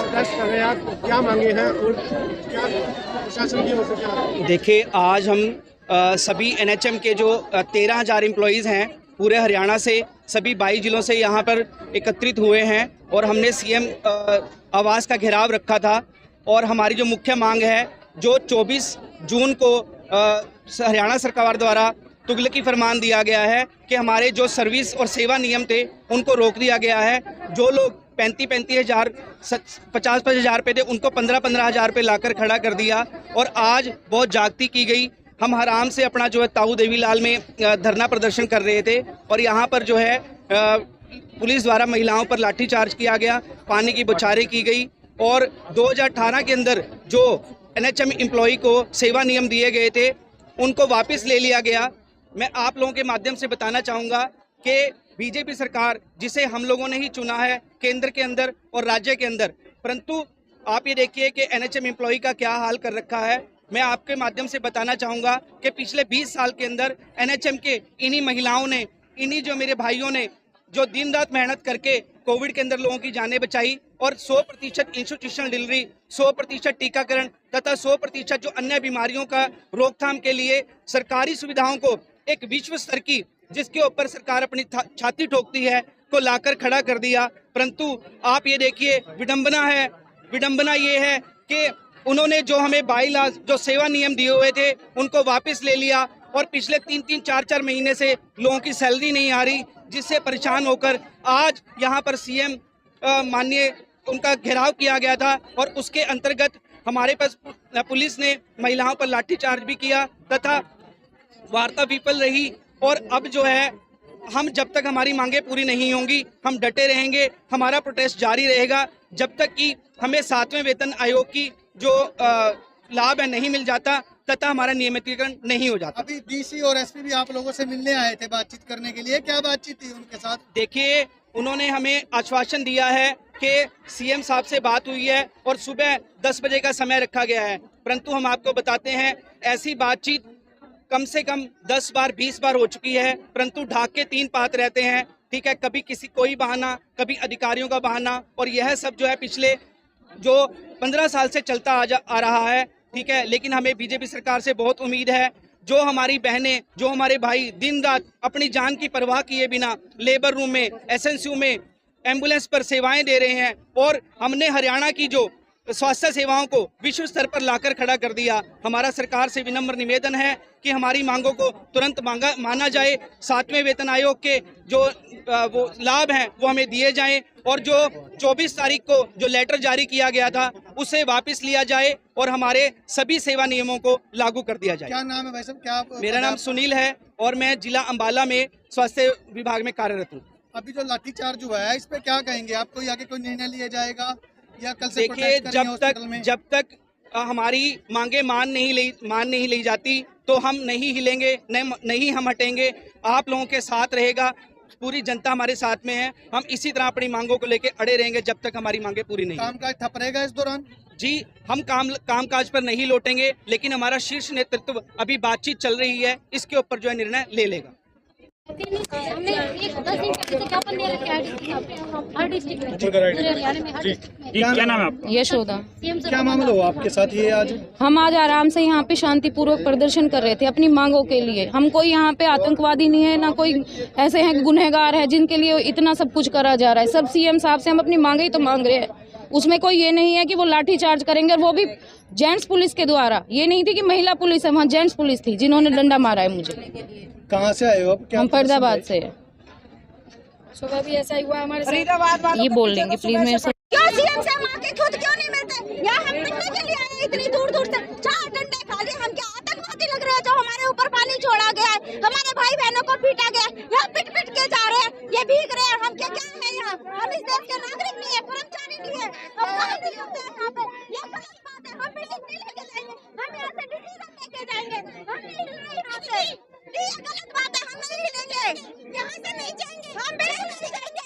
Protest कर रहे हैं, आप क्या मांगे हैं और क्या प्रशासन की ओर से क्या? देखिए, आज हम सभी एनएचएम के जो 13,000 एम्प्लॉयज़ हैं पूरे हरियाणा से, सभी 22 जिलों से यहाँ पर एकत्रित हुए हैं और हमने सीएम आवास का घेराव रखा था। और हमारी जो मुख्य मांग है, जो 24 जून को हरियाणा सरकार द्वारा तुगलकी फरमान दिया गया है कि हमारे जो सर्विस और सेवा नियम थे उनको रोक दिया गया है। जो लोग 35 हज़ार 50 हज़ार रुपये थे उनको 15 हज़ार रुपये लाकर खड़ा कर दिया। और आज बहुत जागती की गई। हम आराम से अपना जो है ताऊ देवीलाल में धरना प्रदर्शन कर रहे थे और यहाँ पर जो है पुलिस द्वारा महिलाओं पर लाठीचार्ज किया गया, पानी की बौछारें की गई। और 2018 के अंदर जो एनएचएम एम्प्लॉई को सेवा नियम दिए गए थे उनको वापस ले लिया गया। मैं आप लोगों के माध्यम से बताना चाहूँगा कि बीजेपी सरकार, जिसे हम लोगों ने ही चुना है केंद्र के अंदर और राज्य के अंदर, परंतु आप ये देखिए कि एनएचएम एम्प्लॉई का क्या हाल कर रखा है। मैं आपके माध्यम से बताना चाहूँगा कि पिछले 20 साल के अंदर एनएचएम के इन्हीं महिलाओं ने, इन्हीं जो मेरे भाइयों ने जो दिन रात मेहनत करके कोविड के अंदर लोगों की जानें बचाई और 100% इंस्टीट्यूशनल डिलीवरी, 100% टीकाकरण तथा 100% जो अन्य बीमारियों का रोकथाम के लिए सरकारी सुविधाओं को एक विश्व स्तर की, जिसके ऊपर सरकार अपनी छाती ठोकती है, को लाकर खड़ा कर दिया। परंतु आप ये देखिए, विडंबना ये है कि उन्होंने जो हमें बाईलाज, जो सेवा नियम दिए हुए थे उनको वापस ले लिया और पिछले 3-3, 4-4 महीने से लोगों की सैलरी नहीं आ रही, जिससे परेशान होकर आज यहाँ पर सीएम माननीय उनका घेराव किया गया था। और उसके अंतर्गत हमारे पास पुलिस ने महिलाओं पर लाठीचार्ज भी किया तथा वार्ता विफल रही। और अब जो है, हम जब तक हमारी मांगे पूरी नहीं होंगी हम डटे रहेंगे, हमारा प्रोटेस्ट जारी रहेगा जब तक कि हमें 7वें वेतन आयोग की जो लाभ है नहीं मिल जाता तथा हमारा नियमितीकरण नहीं हो जाता। अभी डीसी और एसपी भी आप लोगों से मिलने आए थे बातचीत करने के लिए, क्या बातचीत थी उनके साथ? देखिए, उन्होंने हमें आश्वासन दिया है कि सीएम साहब से बात हुई है और सुबह 10 बजे का समय रखा गया है, परंतु हम आपको बताते हैं ऐसी बातचीत कम से कम 10 बार 20 बार हो चुकी है, परंतु ढाक के 3 पात रहते हैं। ठीक है, कभी किसी कोई बहाना, कभी अधिकारियों का बहाना, और यह सब जो है पिछले जो 15 साल से चलता आ रहा है। ठीक है, लेकिन हमें बीजेपी सरकार से बहुत उम्मीद है। जो हमारी बहनें, जो हमारे भाई दिन रात अपनी जान की परवाह किए बिना लेबर रूम में, एसएनसीयू में, एम्बुलेंस पर सेवाएं दे रहे हैं और हमने हरियाणा की जो स्वास्थ्य सेवाओं को विश्व स्तर पर लाकर खड़ा कर दिया। हमारा सरकार से विनम्र निवेदन है कि हमारी मांगों को तुरंत माना जाए, 7वें वेतन आयोग के जो वो लाभ हैं वो हमें दिए जाएं और जो 24 तारीख को जो लेटर जारी किया गया था उसे वापस लिया जाए और हमारे सभी सेवा नियमों को लागू कर दिया जाए। क्या नाम है भाई साहब? क्या मेरा नाम सुनील है और मैं जिला अंबाला में स्वास्थ्य विभाग में कार्यरत हूँ। अभी जो लाठीचार्ज हुआ है इस पे क्या कहेंगे आप? कोई आगे कोई निर्णय लिया जाएगा या कल से? देखिए, जब तक हमारी मांगे मान नहीं ली जाती तो हम नहीं हिलेंगे, नहीं हम हटेंगे। आप लोगों के साथ रहेगा, पूरी जनता हमारे साथ में है। हम इसी तरह अपनी मांगों को लेकर अड़े रहेंगे जब तक हमारी मांगे पूरी नहीं। कामकाज ठप रहेगा इस दौरान? जी, हम कामकाज पर नहीं लौटेंगे, लेकिन हमारा शीर्ष नेतृत्व अभी बातचीत चल रही है, इसके ऊपर जो है निर्णय ले लेगा। क्या नाम है आपका? यशोदा। क्या मामला हुआ आपके साथ ये आज? हम आज आराम से यहाँ पे शांतिपूर्वक प्रदर्शन कर रहे थे अपनी मांगों के लिए। हम कोई यहाँ पे आतंकवादी नहीं है, ना कोई ऐसे हैं गुनहगार है जिनके लिए इतना सब कुछ करा जा रहा है। सब सीएम साहब से हम अपनी मांगे ही तो मांग रहे हैं। उसमें कोई ये नहीं है कि वो लाठी चार्ज करेंगे, और वो भी जेंट्स पुलिस के द्वारा। ये नहीं थी कि महिला पुलिस है, वहाँ जेंट्स पुलिस थी जिन्होंने डंडा मारा है मुझे। कहाँ से आए हो आप? हम फरीदाबाद से। सुबह भी ऐसा ही हुआ हमारे साथ। ये बोल लेंगे प्लीज मेरे से। क्यों सीएम से मांगे खुद क्यों नहीं मिलते? यहाँ हम मिलने के लिए आए इतनी दूर दूर से, 4 डंडे खा लिए। हम क्या आतंकवादी लग रहे हैं जो हमारे ऊपर पानी छोड़ा गया है, हमारे भाई बहनों को पीटा गया है, यहाँ पिट पिट के जा रहे हैं, ये भीग रहे हैं। हम क्या है यहाँ? हम इस देश के नागरिक नहीं है, कर्मचारी नहीं है, हम कहाँ नहीं होते हैं यहाँ पे? ये गलत बात है। हम मीटिंग नहीं लेके जाएंगे, हम यहाँ से डिसीजन लेके जाएंगे। हम नहीं हिल रहे यहाँ से, ये गलत बात है। हम नहीं हिलेंगे, यहाँ से नहीं जाएंगे, हम बिल्कुल नहीं जाएंगे।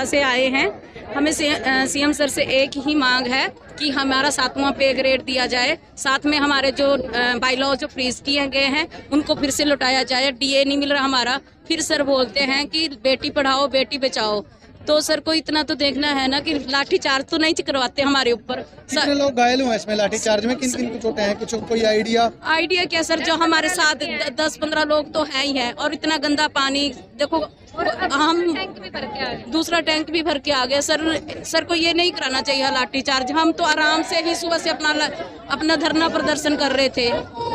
से आए हैं, हमें सीएम सर से एक ही मांग है कि हमारा 7वां पे ग्रेड दिया जाए, साथ में हमारे जो बाईलॉ जो फ्रीज किए गए हैं उनको फिर से लौटाया जाए। डीए नहीं मिल रहा हमारा। फिर सर बोलते हैं कि बेटी पढ़ाओ बेटी बचाओ, तो सर को इतना तो देखना है ना कि लाठी चार्ज तो नहीं करवाते हमारे ऊपर। कितने लोग घायल हुए इसमें लाठीचार्ज में? किन किन को चोटें हैं? कुछ कोई आइडिया? आइडिया क्या सर, जो हमारे साथ 10-15 लोग तो हैं ही हैं, और इतना गंदा पानी देखो, हम दूसरा टैंक भी भर के आ गया। सर को ये नहीं कराना चाहिए लाठी चार्ज। हम तो आराम से ही सुबह से अपना धरना प्रदर्शन कर रहे थे,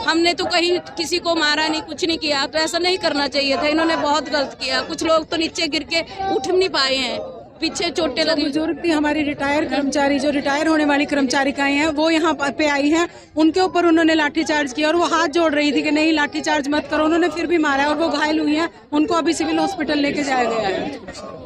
हमने तो कहीं किसी को मारा नहीं, कुछ नहीं किया, तो ऐसा नहीं करना चाहिए था। इन्होंने बहुत गलत किया। कुछ लोग तो नीचे गिर के उठ नहीं पाए हैं, पीछे चोटें लगी। बुजुर्ग थी हमारी रिटायर कर्मचारी, जो रिटायर होने वाली कर्मचारिकाएं हैं, वो यहाँ पे आई हैं, उनके ऊपर उन्होंने लाठीचार्ज किया और वो हाथ जोड़ रही थी कि नहीं लाठीचार्ज मत करो, उन्होंने फिर भी मारा और वो घायल हुई हैं। उनको अभी सिविल हॉस्पिटल लेके जाया गया है।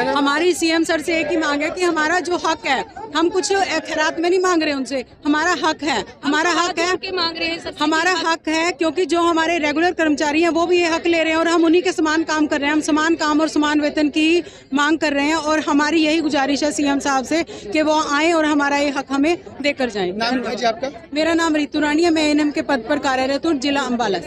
हमारी सीएम सर से एक ही मांग है कि हमारा जो हक है, हम कुछ खैरात में नहीं मांग रहे उनसे, हमारा हक है, हमारा हक है, मांग रहे हैं हमारा हक है, क्योंकि जो हमारे रेगुलर कर्मचारी हैं वो भी ये हक ले रहे हैं और हम उन्हीं के समान काम कर रहे हैं। हम समान काम और समान वेतन की मांग कर रहे हैं और हमारी यही गुजारिश है सीएम साहब से कि वो आए और हमारा ये हक हमें देकर जाएं। नाम क्या जी आपका? मेरा नाम रितु रानी है, मैं एएनएम के पद पर कार्यरत हूँ, जिला अम्बाला।